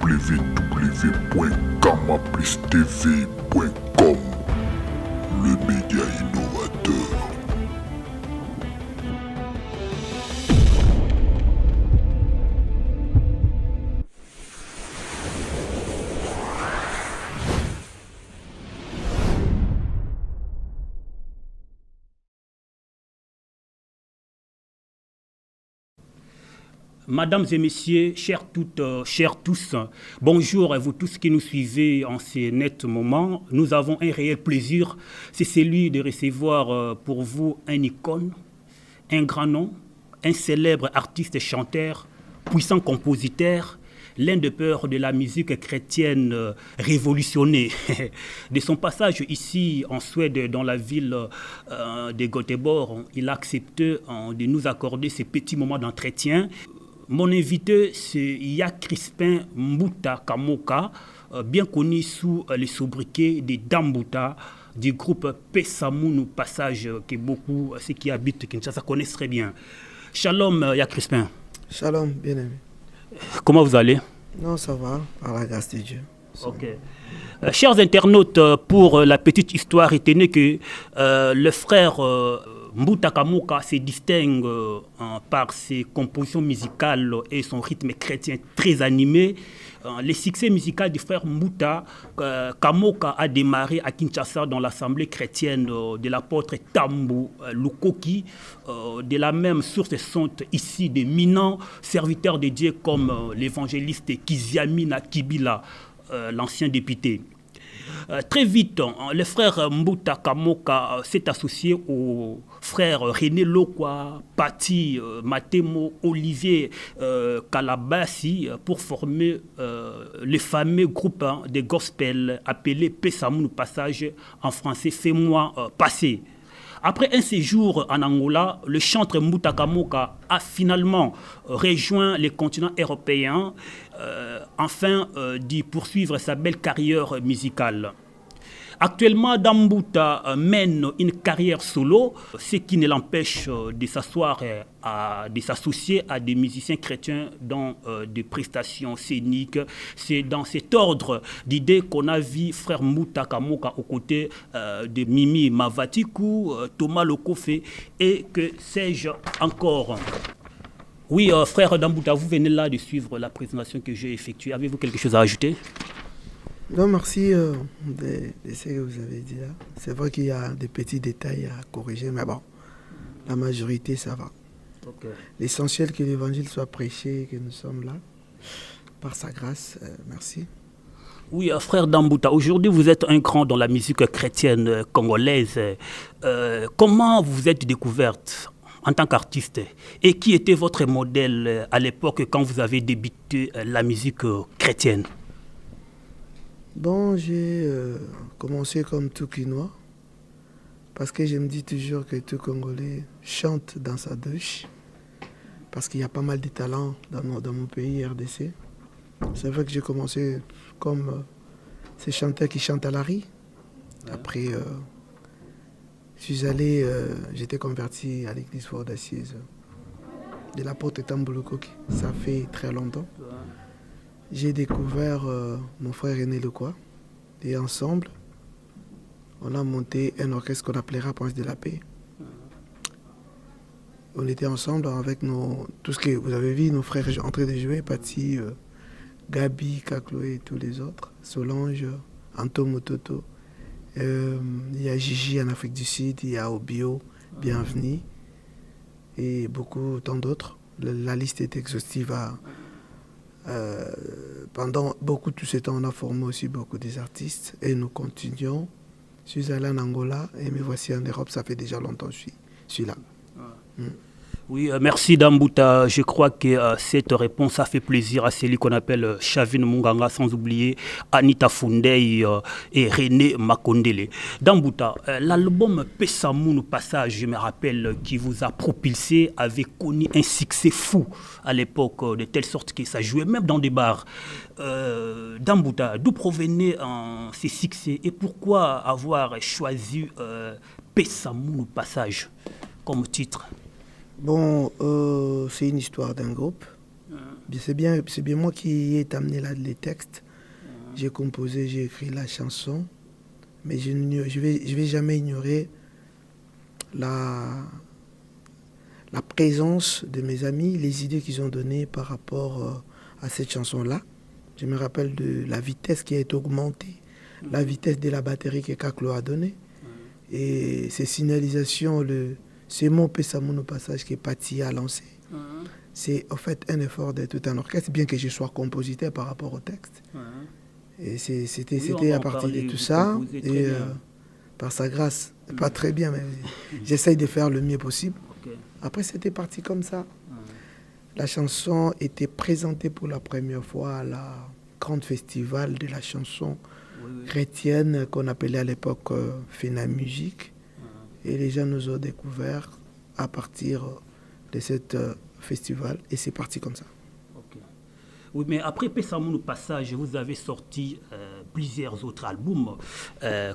www.kamaplustv.com, le média innovateur. Mesdames et messieurs, chers toutes, chers tous, bonjour à vous tous qui nous suivez en ces nets moments. Nous avons un réel plaisir, c'est celui de recevoir pour vous un icône, un grand nom, un célèbre artiste et chanteur, puissant compositeur, l'un des pères de la musique chrétienne révolutionnée. De son passage ici en Suède, dans la ville de Göteborg, il a accepté de nous accorder ces petits moments d'entretien. Mon invité, c'est Yak Crispin Mbuta Kamoka, bien connu sous les sobriquets de Dambuta, du groupe Pesamunu Passage, que beaucoup, ceux qui habitent Kinshasa, connaissent très bien. Shalom, Yak Crispin. Shalom, bien aimé. Comment vous allez? Non, ça va, par la grâce de Dieu. Ok. Chers internautes, pour la petite histoire, retenez que le frère Mbuta Kamoka se distingue par ses compositions musicales et son rythme chrétien très animé. Le succès musical du frère Mbuta Kamoka a démarré à Kinshasa dans l'assemblée chrétienne de l'apôtre Tambo Lukoki. De la même source sont ici des minants serviteurs de Dieu comme l'évangéliste Kiziamina Kibila, l'ancien député. Très vite, le frère Mbuta Kamoka s'est associé aux frères René Lokwa, Pati, Matemo, Olivier Kalabasi pour former le fameux groupe de gospel appelé Pesamunu Passage, en français Fais-moi passer. Après un séjour en Angola, le chanteur Mbuta Kamoka a finalement rejoint le continent européen afin d'y poursuivre sa belle carrière musicale. Actuellement, Dambuta mène une carrière solo, ce qui ne l'empêche de de s'associer à des musiciens chrétiens dans des prestations scéniques. C'est dans cet ordre d'idées qu'on a vu frère Mbuta Kamoka aux côtés de Mimi Mavatiku, Thomas Lokofe et que sais-je encore. Oui, frère Dambuta, vous venez là de suivre la présentation que j'ai effectuée. Avez-vous quelque chose à ajouter? Non, merci de ce que vous avez dit là. C'est vrai qu'il y a des petits détails à corriger, mais bon, la majorité, ça va. Okay. L'essentiel que l'évangile soit prêché, que nous sommes là, par sa grâce, merci. Oui, frère Dambuta, aujourd'hui vous êtes un grand dans la musique chrétienne congolaise. Comment vous vous êtes découverte en tant qu'artiste? Et qui était votre modèle à l'époque quand vous avez débuté la musique chrétienne? Bon, j'ai commencé comme tout Quinois, parce que je me dis toujours que tout Congolais chante dans sa douche, parce qu'il y a pas mal de talents dans mon pays, RDC. C'est vrai que j'ai commencé comme ces chanteurs qui chantent à la rue. Après, j'étais converti à l'église Fort d'Assise de l'apôtre Tambo Lukoki. Ça fait très longtemps. J'ai découvert mon frère René Lokwa et ensemble, on a monté un orchestre qu'on appellera Prince de la Paix. On était ensemble avec tout ce que vous avez vu, nos frères en train de jouer, Pati, Gabi, Kaklo et tous les autres, Solange, Anto Mototo. Il y a Gigi en Afrique du Sud, il y a Obio, Bienvenue et tant d'autres. La liste est exhaustive. Pendant beaucoup de ce temps, on a formé aussi beaucoup des artistes et nous continuons. Je suis allé en Angola et me voici en Europe, ça fait déjà longtemps que je suis là. Oui, merci Dambuta. Je crois que cette réponse a fait plaisir à celui qu'on appelle Chavin Munganga, sans oublier Anita Fundei et René Makondele. Dambuta, l'album Pesamunu Passage, je me rappelle, qui vous a propulsé, avait connu un succès fou à l'époque, de telle sorte que ça jouait même dans des bars. Dambuta, d'où provenaient ces succès et pourquoi avoir choisi Pesamunu Passage comme titre? Bon, c'est une histoire d'un groupe C'est bien moi qui ai amené là les textes. J'ai composé, j'ai écrit la chanson, mais je vais jamais ignorer la présence de mes amis, les idées qu'ils ont données par rapport à cette chanson-là. Je me rappelle de la vitesse qui a été augmentée, la vitesse de la batterie que Kaklo a donnée. Et ces signalisations, ces mots Pesamou au passage que Patti a lancé, c'est en fait un effort de tout un orchestre, bien que je sois compositeur par rapport au texte. Et c'était à partir de tout ça, et par sa grâce, pas très bien, mais j'essaye de faire le mieux possible. Après, c'était parti comme ça. La chanson était présentée pour la première fois à la grande festival de la chanson chrétienne qu'on appelait à l'époque Fena Musique. Et les gens nous ont découvert à partir de cette festival, et c'est parti comme ça. Oui, mais après Pesamou Passage, vous avez sorti plusieurs autres albums,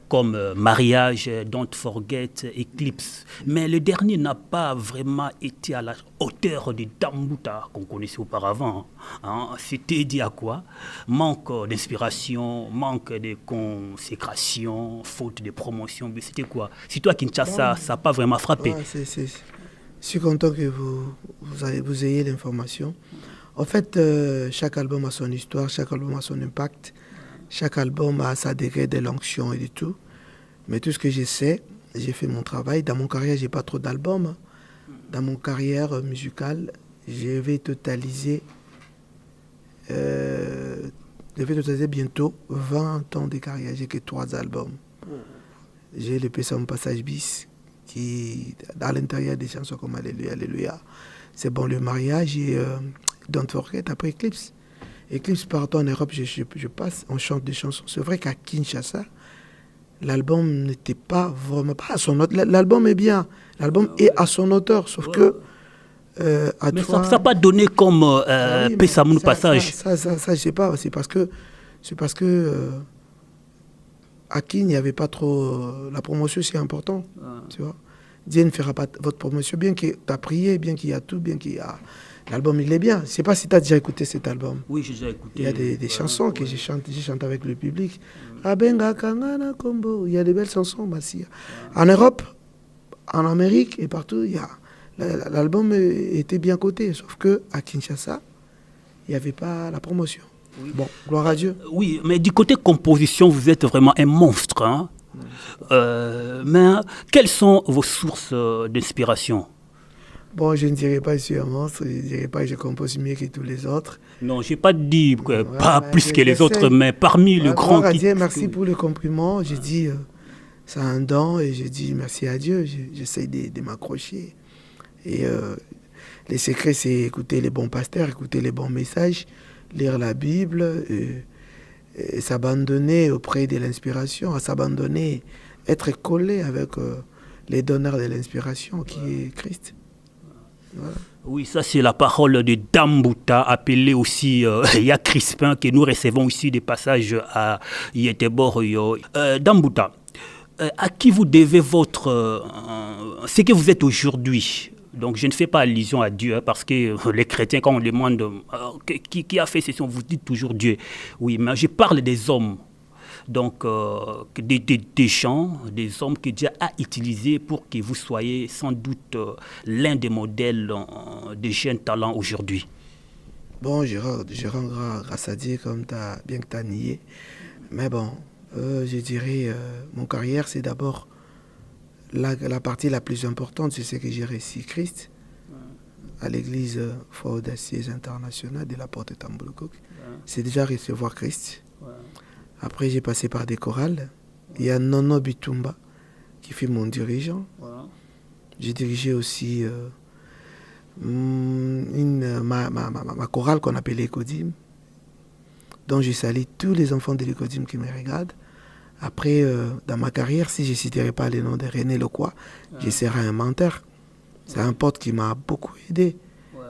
comme Mariage, Don't Forget, Eclipse. Mais le dernier n'a pas vraiment été à la hauteur de Dambouta, qu'on connaissait auparavant. Hein. C'était dit à quoi? Manque d'inspiration, manque de consécration, faute de promotion. Mais c'était quoi? Si toi, Kinshasa, ça n'a pas vraiment frappé. Ouais, je suis content que vous ayez l'information. En fait, chaque album a son histoire, chaque album a son impact, chaque album a sa degré de l'onction et du tout. Mais tout ce que je sais, j'ai fait mon travail. Dans mon carrière, j'ai pas trop d'albums. Dans mon carrière musicale, je vais totaliser bientôt 20 ans de carrière. J'ai que 3 albums. J'ai le Pesamou Passage bis, qui à l'intérieur des chansons comme Alléluia, Alléluia. C'est bon, le mariage et Don't Forget, après Eclipse. Eclipse, partout en Europe, je passe, on chante des chansons. C'est vrai qu'à Kinshasa, l'album n'était pas vraiment pas à son auteur. L'album est bien, l'album est à son auteur, sauf que mais ça n'a pas donné comme Pesamou Passage. Ça, je sais pas, c'est parce que à Kin, il n'y avait pas trop. La promotion, c'est important, tu vois. Dieu ne fera pas votre promotion, bien que tu as prié, bien qu'il y a tout, bien qu'il y a... L'album, il est bien. Je ne sais pas si tu as déjà écouté cet album. Oui, j'ai déjà écouté. Il y a des chansons que j'ai chantées avec le public. Abenga Kangana Kombo. Il y a des belles chansons, Massia. En Europe, en Amérique et partout, l'album était bien coté. Sauf qu'à Kinshasa, il n'y avait pas la promotion. Oui. Bon, gloire à Dieu. Oui, mais du côté composition, vous êtes vraiment un monstre. Hein? Mais quelles sont vos sources d'inspiration? Bon, je ne dirais pas que je suis un monstre, je ne dirais pas que je compose mieux que tous les autres. Non, je n'ai pas dit pas plus que les autres, mais parmi le grand... Merci pour le compliment. J'ai dit, c'est un don, et j'ai dit merci à Dieu. J'essaie de m'accrocher. Et les secrets, c'est écouter les bons pasteurs, écouter les bons messages, lire la Bible, et s'abandonner auprès de l'inspiration, à s'abandonner, être collé avec les donneurs de l'inspiration qui est Christ. Voilà. Oui, ça c'est la parole de Dambouta, appelé aussi Ya Crispin, que nous recevons ici des passages à Yeteborio. Dambouta, à qui vous devez ce que vous êtes aujourd'hui? Donc je ne fais pas allusion à Dieu, parce que les chrétiens, quand on demande qui a fait ceci, vous dites toujours Dieu. Oui, mais je parle des hommes. Donc, des gens, des hommes que Dieu a utilisés pour que vous soyez sans doute l'un des modèles des jeunes talents aujourd'hui. Bon, je rends grâce à Dieu, comme bien que tu as nié. Mais bon, je dirais, mon carrière, c'est d'abord la partie la plus importante, c'est ce que j'ai réussi Christ à l'église Foi Audacieuse Internationale de la Porte Tambouloukouk. C'est déjà recevoir Christ. Après, j'ai passé par des chorales. Il y a Nono Bitumba qui fut mon dirigeant. J'ai dirigé aussi ma chorale qu'on appelle l'Ecodim, dont je salue tous les enfants de l'Ecodim qui me regardent. Après, dans ma carrière, si je ne citerai pas le nom de René Lecoy, je serai un menteur. C'est un pote qui m'a beaucoup aidé.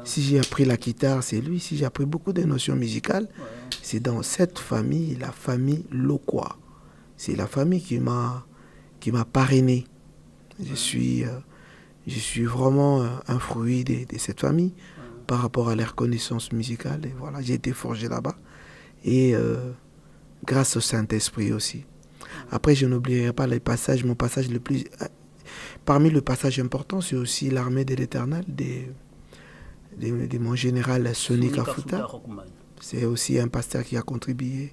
Si j'ai appris la guitare, c'est lui. Si j'ai appris beaucoup de notions musicales, c'est dans cette famille, la famille Lecoy. C'est la famille qui m'a parrainé. Je suis vraiment un fruit de cette famille. par rapport à leur connaissance musicale. Et voilà, j'ai été forgé là-bas. Et grâce au Saint-Esprit aussi. Après, je n'oublierai pas les passages. Mon passage le plus... Parmi le passage important, c'est aussi l'armée de l'Éternel de mon général Sonny Kafuta. C'est aussi un pasteur qui a contribué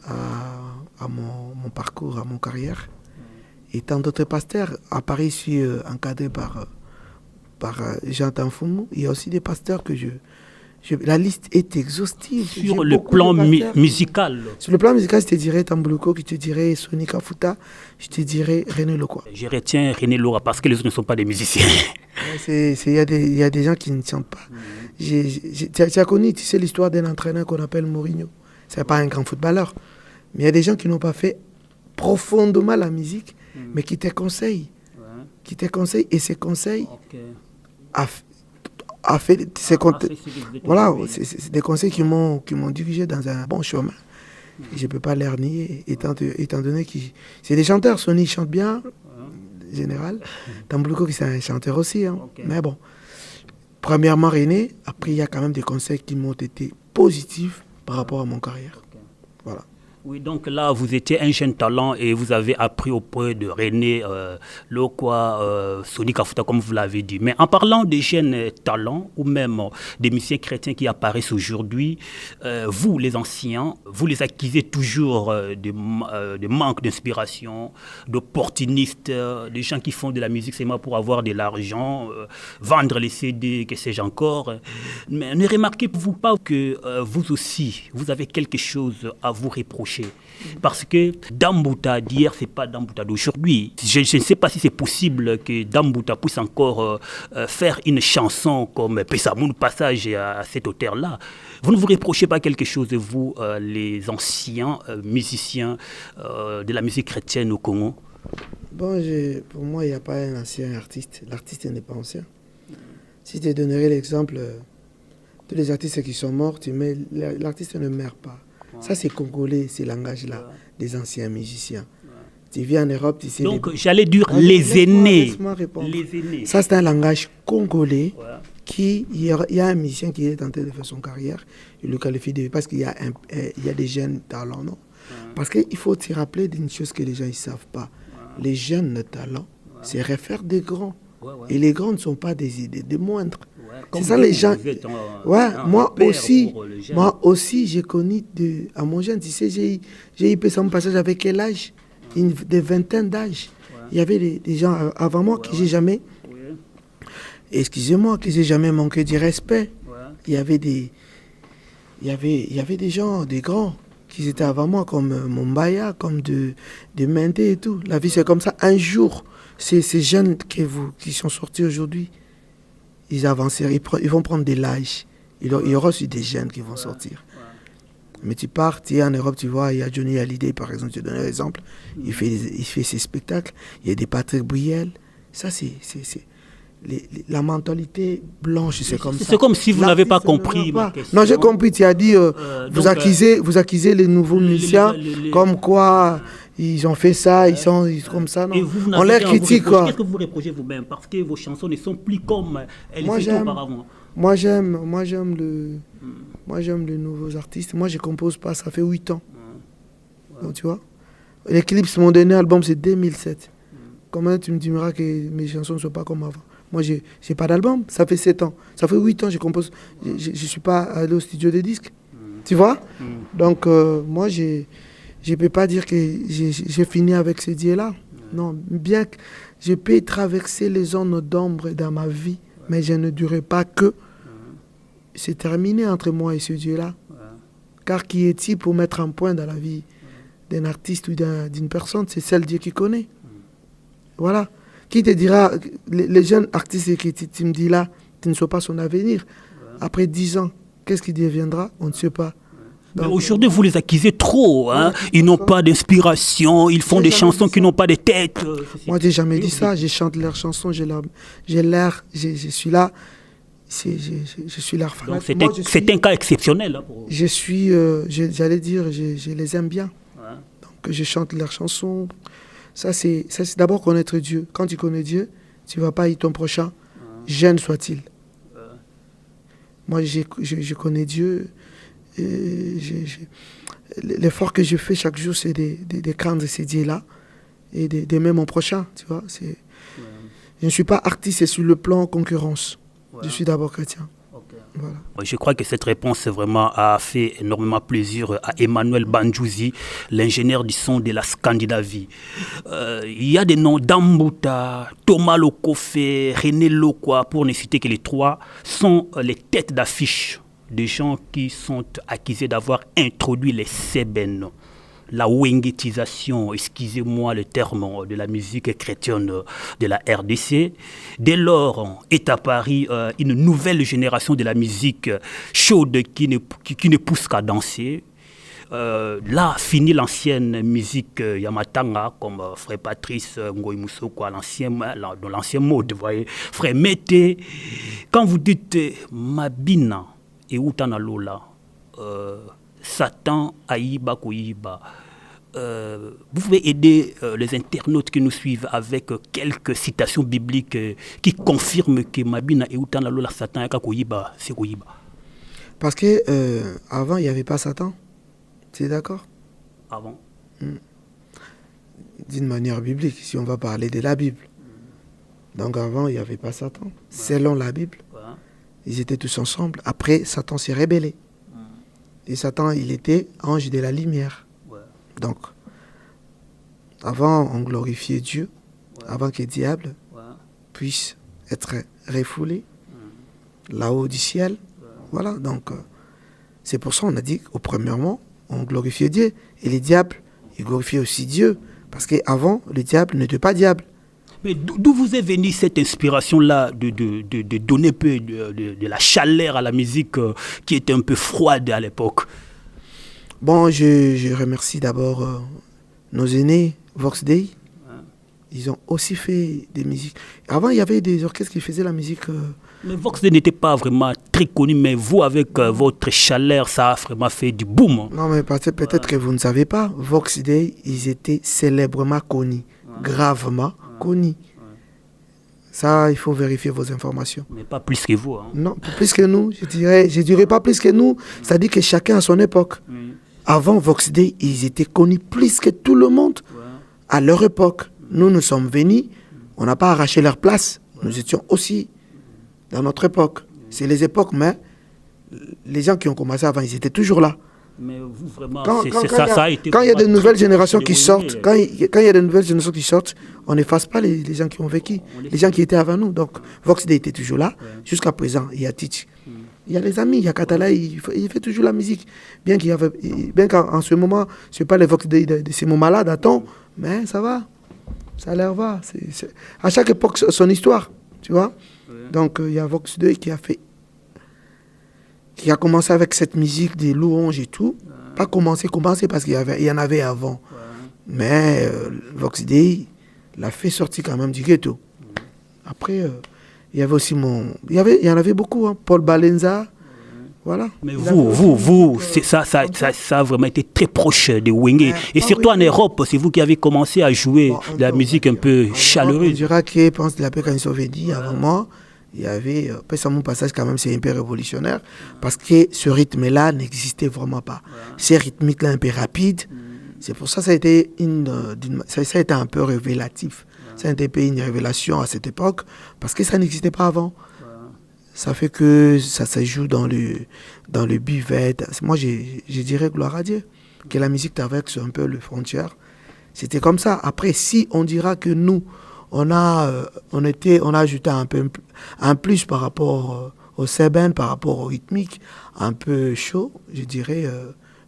à mon parcours, à mon carrière. Et tant d'autres pasteurs. À Paris, je suis encadré par Jean Tanfoumou. Il y a aussi des pasteurs que la liste est exhaustive. Sur le plan musical. Sur le plan musical, je te dirais Tamboulouko, je te dirais Sonny Kafuta, je te dirais René Lokwa. Je retiens René Lokwa parce que les autres ne sont pas des musiciens. Il y a des gens qui ne chantent pas. Tu as connu, tu sais, l'histoire d'un entraîneur qu'on appelle Mourinho. Ce n'est pas un grand footballeur. Mais il y a des gens qui n'ont pas fait profondément la musique, mais qui te conseillent. Qui te conseillent, et ces conseils voilà, c'est des conseils qui m'ont dirigé dans un bon chemin. Et je ne peux pas les renier, étant donné que c'est des chanteurs. Sonny chante bien, en général. Tamboulouko, qui c'est un chanteur aussi. Hein. Mais bon, premièrement René, après il y a quand même des conseils qui m'ont été positifs par rapport à mon carrière. Voilà. Oui, donc là, vous étiez un jeune talent et vous avez appris auprès de René Lokwa, Sonny Kafuta, comme vous l'avez dit. Mais en parlant des jeunes talents ou même des musiciens chrétiens qui apparaissent aujourd'hui, vous, les anciens, vous les accusez toujours de manque d'inspiration, d'opportunistes, des gens qui font de la musique seulement pour avoir de l'argent, vendre les CD, que sais-je encore. Mais ne remarquez-vous pas que vous aussi, vous avez quelque chose à vous reprocher? Parce que Dambouta d'hier, ce n'est pas Dambouta d'aujourd'hui. Je ne sais pas si c'est possible que Dambouta puisse encore faire une chanson comme Pesamoun Passage à cet auteur-là. Vous ne vous reprochez pas quelque chose, vous, les anciens musiciens de la musique chrétienne au Congo? Bon, pour moi, il n'y a pas un ancien artiste. L'artiste n'est pas ancien. Si je te donnerais l'exemple, tous les artistes qui sont morts, l'artiste ne meurt pas. Ça, c'est congolais, ces langages-là, des anciens musiciens. Tu viens en Europe, tu sais... Donc, j'allais dire les aînés. Laisse-moi répondre. Les aînés. Ça, c'est un langage congolais qui... Il y a un musicien qui est tenté de faire son carrière. Il le qualifie parce qu'il y a des jeunes talents, non? Parce qu'il faut te rappeler d'une chose que les gens ne savent pas. Les jeunes talents, c'est refaire des grands. Et les grands ne sont pas des idées, des moindres. C'est ça les gens. Moi aussi, j'ai connu à mon jeune, tu sais, j'ai eu mon passage avec quel âge? Des vingtaines d'âge. Il y avait des gens avant moi que j'ai jamais, excusez-moi, que j'ai jamais manqué de respect. Il y avait des gens, des grands, qui étaient avant moi, comme Mombaya, comme de Menté et tout. La vie, c'est comme ça. Un jour, ces jeunes qui sont sortis aujourd'hui, ils avancent, ils vont prendre de l'âge. Il y aura aussi des jeunes qui vont sortir. Mais tu pars, tu es en Europe, tu vois, il y a Johnny Hallyday, par exemple, je te donne un exemple. Il fait ses spectacles. Il y a des Patrick Bruel. Ça, c'est la mentalité blanche, c'est comme ça. C'est comme si vous n'avez pas compris ma question. Non, j'ai compris. Tu as dit, vous accusez les nouveaux musiciens comme quoi ils ont fait ça, ils sont comme ça. Non. On les critique, quoi. Qu'est-ce que vous reprochez vous-même? Parce que vos chansons ne sont plus comme elles étaient auparavant. Moi, j'aime les nouveaux artistes. Moi, je compose pas, ça fait 8 ans. Donc, tu vois, l'Eclipse, mon dernier album, c'est 2007. Comment tu me diras que mes chansons ne sont pas comme avant? Moi, je n'ai pas d'album, ça fait 7 ans. Ça fait 8 ans que je compose. Je ne suis pas allé au studio de disques. Tu vois? Donc, moi, je ne peux pas dire que j'ai fini avec ce Dieu-là. Non, bien que je peux traverser les zones d'ombre dans ma vie, mais je ne dirai pas que c'est terminé entre moi et ce Dieu-là. Car qui est-il pour mettre un point dans la vie d'un artiste ou d'une personne? C'est seul Dieu qui connaît. Voilà. Qui te dira, les jeunes artistes que tu me dis là, tu ne sais pas son avenir. Après 10 ans, qu'est-ce qui deviendra? On ne sait pas. Mais aujourd'hui, vous les accusez trop. Hein? Ils n'ont pas d'inspiration, ils font des chansons qui n'ont pas de tête. Moi, je n'ai jamais dit ça. Je chante leurs chansons, je suis là. Je suis leur fan. C'est un cas exceptionnel. Hein, je suis, j'allais dire, je les aime bien. Donc, je chante leurs chansons. Ça, c'est d'abord connaître Dieu. Quand tu connais Dieu, tu ne vas pas haïr ton prochain, jeune soit-il. Moi, je connais Dieu. L'effort que je fais chaque jour, c'est de craindre ces dieux-là et d'aimer mon prochain, tu vois. Je ne suis pas artiste sur le plan concurrence. Ouais. Je suis d'abord chrétien. Okay. Voilà. Je crois que cette réponse vraiment a fait énormément plaisir à Emmanuel Bandjouzi, l'ingénieur du son de la Scandinavie. Il y a des noms Dambuta, Thomas Lokofé, René Lokwa, pour ne citer que les trois, sont les têtes d'affiche des gens qui sont accusés d'avoir introduit les sébènes, la wengetisation, excusez-moi le terme, de la musique chrétienne de la RDC. Dès lors est apparue une nouvelle génération de la musique chaude qui ne pousse qu'à danser. Là finit l'ancienne musique Yamatanga, comme Frère Patrice Ngoï Moussoko, dans l'ancien mode, vous voyez. Frère Mété, quand vous dites Mabina, et Outana Lola, Satan Aïba Koyiba. Vous pouvez aider les internautes qui nous suivent avec quelques citations bibliques qui confirment que Mabina et Outana Lola, Satan Aïba Koyiba, c'est Koyiba. Parce que avant, il n'y avait pas Satan. Tu es d'accord? Avant D'une manière biblique, si on va parler de la Bible. Donc avant, il n'y avait pas Satan. Ouais. Selon la Bible. Ouais. Ils étaient tous ensemble. Après, Satan s'est rébellé. Et Satan, il était ange de la lumière. Ouais. Donc, avant, on glorifiait Dieu, avant que le diable puisse être refoulé là-haut du ciel. Voilà, donc, c'est pour ça qu'on a dit qu'au premièrement, on glorifiait Dieu. Et le diable, il glorifiait aussi Dieu. Parce qu'avant, le diable n'était pas diable. Mais d'où vous est venue cette inspiration-là de donner un peu de la chaleur à la musique qui était un peu froide à l'époque? Bon, je remercie d'abord nos aînés, Vox Dei. Ils ont aussi fait des musiques. Avant, il y avait des orchestres qui faisaient la musique. Mais Vox Dei n'était pas vraiment très connu, mais vous, avec votre chaleur, ça a vraiment fait du boom. Non, mais peut-être que vous ne savez pas. Vox Dei, ils étaient célèbrement connus, gravement connus. Ça, il faut vérifier vos informations. Mais pas plus que vous. Hein. Non, plus que nous. Je dirais pas plus que nous. C'est-à-dire que chacun a son époque. Avant Vox Dei, ils étaient connus plus que tout le monde à leur époque. Nous sommes venus, on n'a pas arraché leur place. Nous étions aussi dans notre époque. C'est les époques, mais les gens qui ont commencé avant, ils étaient toujours là. Mais vous, vraiment, quand il y a de nouvelles générations qui sortent, quand il y a de nouvelles générations qui sortent, on n'efface pas les gens qui ont vécu, les gens qui étaient avant nous. Donc, Vox Dei était toujours là. Jusqu'à présent, il y a Tich. Il y a les amis, il y a Katala, il fait toujours la musique. Bien qu'en ce moment, ce n'est pas les Vox Dei de ces moments-là, datant, mais ça va. Ça leur va. À chaque époque, son histoire, tu vois. Donc, il y a Vox Dei qui a commencé avec cette musique des louanges et tout. Pas commencé parce qu'il y en avait avant. Mais Vox Dei l'a fait sortir quand même du ghetto. Après, il y avait aussi il y en avait beaucoup, hein. Paul Balenza. Voilà. Mais ça a vraiment été très proche de Wenge. Et surtout en Europe, c'est vous qui avez commencé à jouer de la musique un peu chaleureuse. On dira que pense de la paix quand ils sont venus avant moi. Il y avait, ça mon passage quand même, c'est un peu révolutionnaire, parce que ce rythme-là n'existait vraiment pas. Ces rythmiques-là un peu rapides, c'est pour ça que ça a été un peu révélatif. Ça a été une révélation à cette époque, parce que ça n'existait pas avant. Ça fait que ça se joue dans le buvette. Moi, je dirais gloire à Dieu, que la musique traverse un peu les frontières. C'était comme ça. Après, si on dira que nous, on a ajouté un plus par rapport au sébène, par rapport au rythmique, un peu chaud, je dirais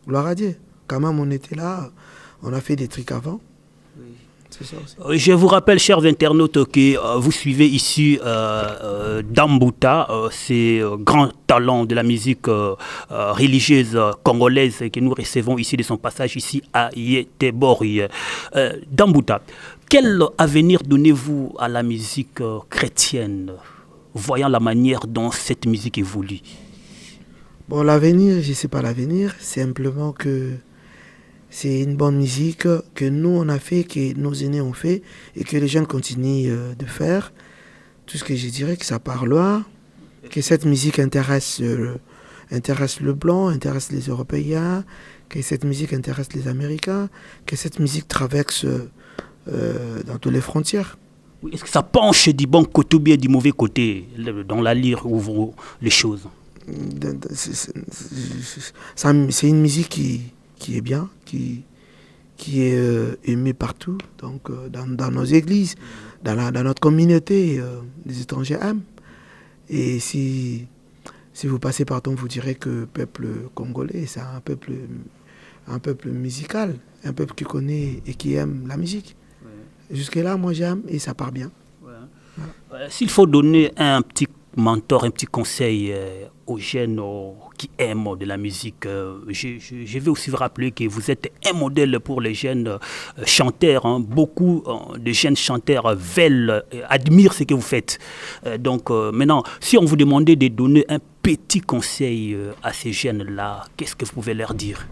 gloire à Dieu. Quand même, on était là, on a fait des trucs avant. Oui. C'est ça aussi. Je vous rappelle, chers internautes, que vous suivez ici Dambuta, ces grands talents de la musique religieuse congolaise que nous recevons ici de son passage ici à Yetebori. Dambuta, quel avenir donnez-vous à la musique chrétienne, voyant la manière dont cette musique évolue? Bon, l'avenir, je ne sais pas l'avenir, simplement que c'est une bonne musique que nous, on a fait, que nos aînés ont fait, et que les jeunes continuent de faire. Tout ce que je dirais, que ça parle loin, Que cette musique intéresse le blanc, intéresse les Européens, que cette musique intéresse les Américains, que cette musique traverse dans toutes les frontières. Oui, est-ce que ça penche du bon côté ou bien du mauvais côté dans la lyre ouvre les choses? C'est une musique qui est bien, qui est aimée partout, donc dans nos églises, dans notre communauté, les étrangers aiment. Et si vous passez par temps, vous direz que le peuple congolais, c'est un peuple musical, un peuple qui connaît et qui aime la musique. Ouais. Jusque-là, moi j'aime et ça part bien. Ouais. Ouais. S'il faut donner un petit mentor, un petit conseil aux jeunes qui aiment de la musique, je vais aussi vous rappeler que vous êtes un modèle pour les jeunes chanteurs. Hein. Beaucoup de jeunes chanteurs veulent, admirent ce que vous faites. Donc maintenant, si on vous demandait de donner un petit conseil à ces jeunes-là, qu'est-ce que vous pouvez leur dire?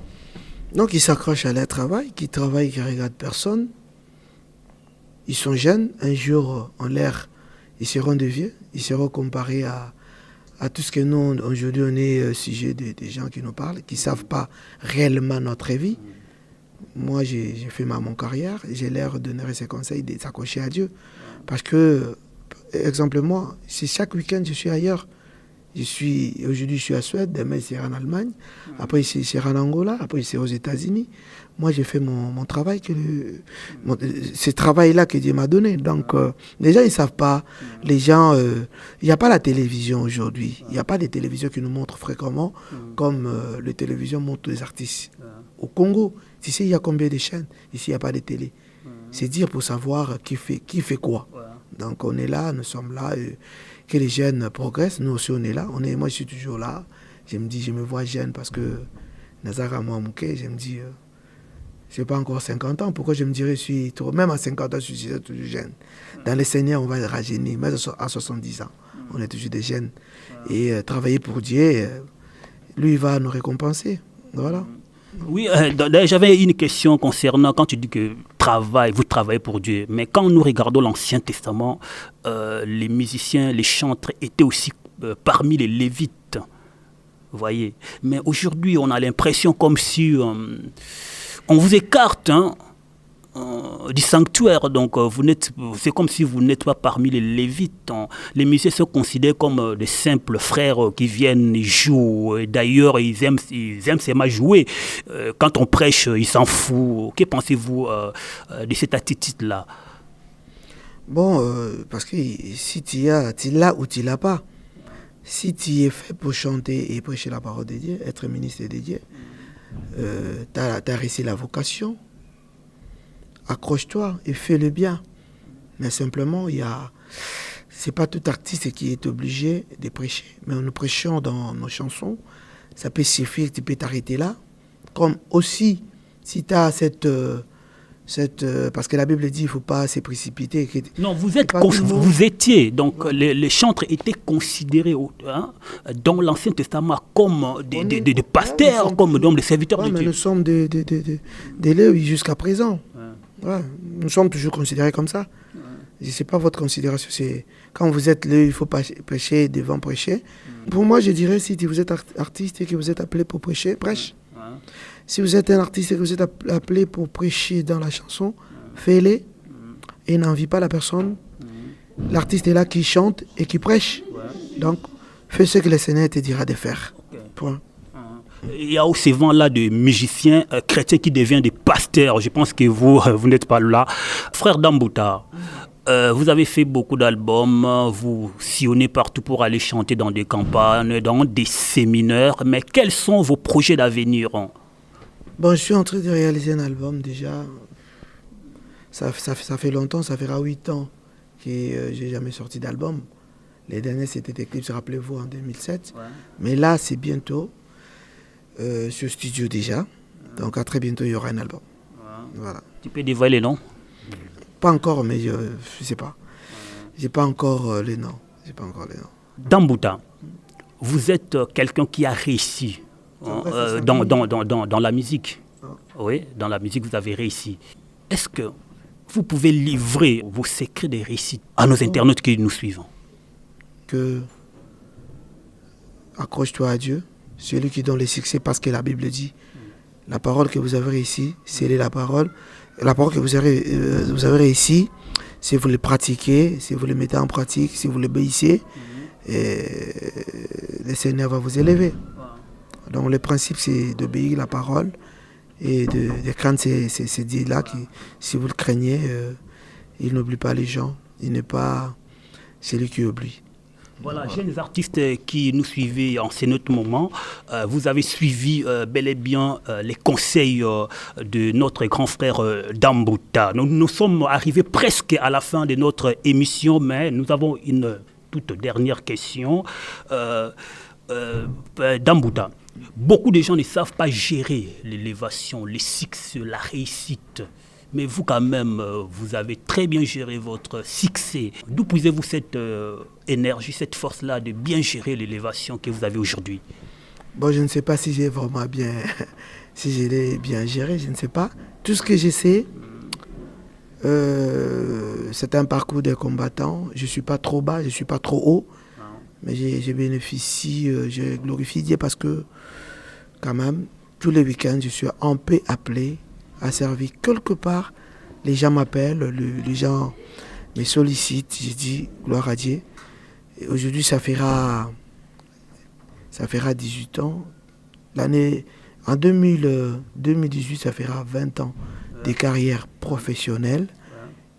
Donc ils s'accrochent à leur travail, qui travaillent, qui ne regardent personne. Ils sont jeunes, un jour en l'air, ils seront des vieux, ils seront comparés à tout ce que nous, aujourd'hui, on est sujet des gens qui nous parlent, qui ne savent pas réellement notre vie. Moi, j'ai fait mon carrière, j'ai l'air de donner ces conseils, de s'accrocher à Dieu. Parce que, exemple, moi, si chaque week-end je suis ailleurs, aujourd'hui je suis à Suède, demain je serai en Allemagne, après je serai en Angola, après je serai aux États-Unis. Moi j'ai fait mon travail, ce travail-là que Dieu m'a donné. Donc les gens ils ne savent pas, les gens, il n'y a pas la télévision aujourd'hui, il n'y a pas de télévision qui nous montre fréquemment comme les télévisions montrent les artistes. Au Congo, ici il y a combien de chaînes? Ici il n'y a pas de télé. C'est dire pour savoir qui fait quoi. Donc on est là, nous sommes là. Que les jeunes progressent, nous aussi on est là. Moi je suis toujours là. Je me vois jeune parce que Nazara Mouamouké, je me dis, je n'ai pas encore 50 ans. Pourquoi je me dirais, même à 50 ans, je suis toujours jeune. Dans les Seigneurs, on va rajeunir. Mais à 70 ans, on est toujours des jeunes. Et travailler pour Dieu, lui, il va nous récompenser. Voilà. Oui, j'avais une question concernant quand tu dis que vous travaillez pour Dieu. Mais quand nous regardons l'Ancien Testament, les musiciens, les chantres étaient aussi parmi les Lévites. Vous voyez. Mais aujourd'hui, on a l'impression comme si on vous écarte du sanctuaire. Donc, c'est comme si vous n'êtes pas parmi les Lévites. Les musiciens se considèrent comme des simples frères qui viennent, ils jouent. Et d'ailleurs, ils aiment seulement jouer. Quand on prêche, ils s'en foutent. Que pensez-vous de cette attitude-là? Bon, parce que si tu l'as ou tu l'as pas. Si tu es fait pour chanter et prêcher la parole de Dieu, être ministre de Dieu, tu as réussi la vocation. Accroche-toi et fais-le bien. Mais simplement, c'est pas tout artiste qui est obligé de prêcher. Mais nous prêchons dans nos chansons. Ça peut suffire, tu peux t'arrêter là. Comme aussi, si tu as parce que la Bible dit qu'il ne faut pas se précipiter. Non, vous étiez, donc les chantres étaient considérés dans l'Ancien Testament comme des pasteurs, comme des serviteurs de Dieu. Mais nous sommes des Lévites jusqu'à présent. Ouais, nous sommes toujours considérés comme ça. Ce n'est pas votre considération. C'est quand vous êtes là, il faut prêcher devant prêcher. Pour moi, je dirais, si vous êtes artiste et que vous êtes appelé pour prêcher, prêche. Si vous êtes un artiste et que vous êtes appelé pour prêcher dans la chanson, fais-le et n'envie pas la personne. L'artiste est là qui chante et qui prêche. Donc, fais ce que le Seigneur te dira de faire. Point. Il y a aussi vent-là de musiciens chrétiens qui deviennent des pasteurs. Je pense que vous n'êtes pas là. Frère Dambouta, vous avez fait beaucoup d'albums, vous sillonnez partout pour aller chanter dans des campagnes, dans des séminaires. Mais quels sont vos projets d'avenir? Bon, je suis en train de réaliser un album déjà. Ça fait longtemps, ça fera 8 ans que je n'ai jamais sorti d'album. Les derniers, c'était Eclipse, rappelez-vous, en 2007. Ouais. Mais là, c'est bientôt. Sur studio déjà. Donc à très bientôt, il y aura un album. Voilà. Tu peux dévoiler les noms? Pas encore, mais je ne sais pas. J'ai pas encore les noms. Dambouta, vous êtes quelqu'un qui a réussi dans la musique. Oui, dans la musique, vous avez réussi. Est-ce que vous pouvez livrer vos secrets de réussite à nos internautes qui nous suivent? Que accroche-toi à Dieu, celui qui donne le succès, parce que la Bible dit, la parole que vous avez réussi, c'est la parole que vous avez réussi, si vous le pratiquez, si vous le mettez en pratique, si vous l'obéissez, le Seigneur va vous élever. Donc le principe, c'est d'obéir la parole et de craindre ces dieux-là qui, si vous le craignez, il n'oublie pas les gens, il n'est pas celui qui oublie. Voilà, jeunes artistes qui nous suivez en ce notre moment, vous avez suivi bel et bien les conseils de notre grand frère Dambouta. Nous sommes arrivés presque à la fin de notre émission, mais nous avons une toute dernière question. Dambouta, beaucoup de gens ne savent pas gérer l'élévation, les succès, la réussite. Mais vous, quand même, vous avez très bien géré votre succès. D'où puisez-vous cette énergie, cette force-là de bien gérer l'élévation que vous avez aujourd'hui? Bon, je ne sais pas si j'ai vraiment bien, si je l'ai bien géré, je ne sais pas. Tout ce que je sais, c'est un parcours de combattant. Je ne suis pas trop bas, je ne suis pas trop haut. Mais je bénéficie, je glorifie Dieu parce que, quand même, tous les week-ends, je suis un peu appelé à servir quelque part. Les gens m'appellent, les gens me sollicitent. Je dis gloire à Dieu. Et aujourd'hui, ça fera 18 ans. L'année, en 2018, ça fera 20 ans de carrière professionnelle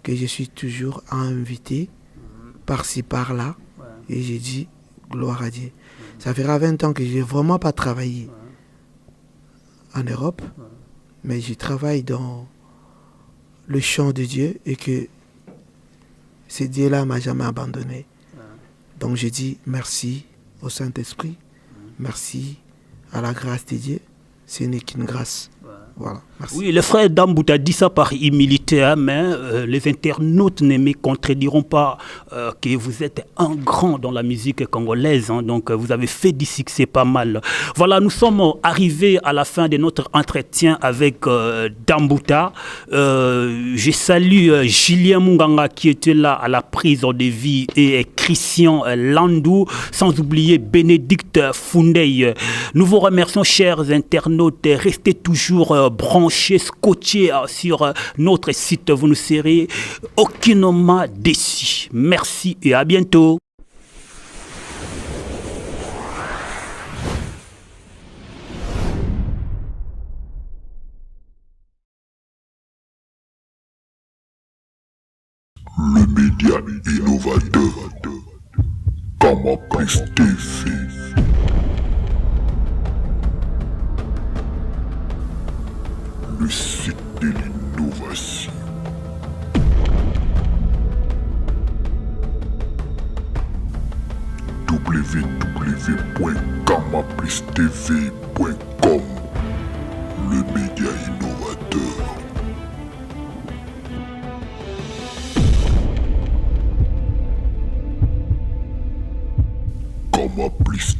que je suis toujours invité par-ci, par-là. Et j'ai dit gloire à Dieu. Ça fera 20 ans que je n'ai vraiment pas travaillé en Europe. Mais je travaille dans le champ de Dieu et que ce Dieu-là ne m'a jamais abandonné. Donc je dis merci au Saint-Esprit, merci à la grâce de Dieu. Ce n'est qu'une grâce. Voilà, merci. Oui, le frère Dambouta dit ça par humilité, hein, mais les internautes ne me contrediront pas que vous êtes un grand dans la musique congolaise, hein, donc vous avez fait du succès pas mal. Voilà, nous sommes arrivés à la fin de notre entretien avec Dambouta. Je salue Julien Munganga qui était là à la prise de vie et Christian Landou, sans oublier Bénédicte Foundey. Nous vous remercions, chers internautes. Restez toujours branchés, scotchés sur notre site. Vous ne serez aucunement déçus. Merci et à bientôt. Le média innovateur, Kamapris TV. Le site de l'innovation. www.kamapristv.com. Le média innovateur. Kamapris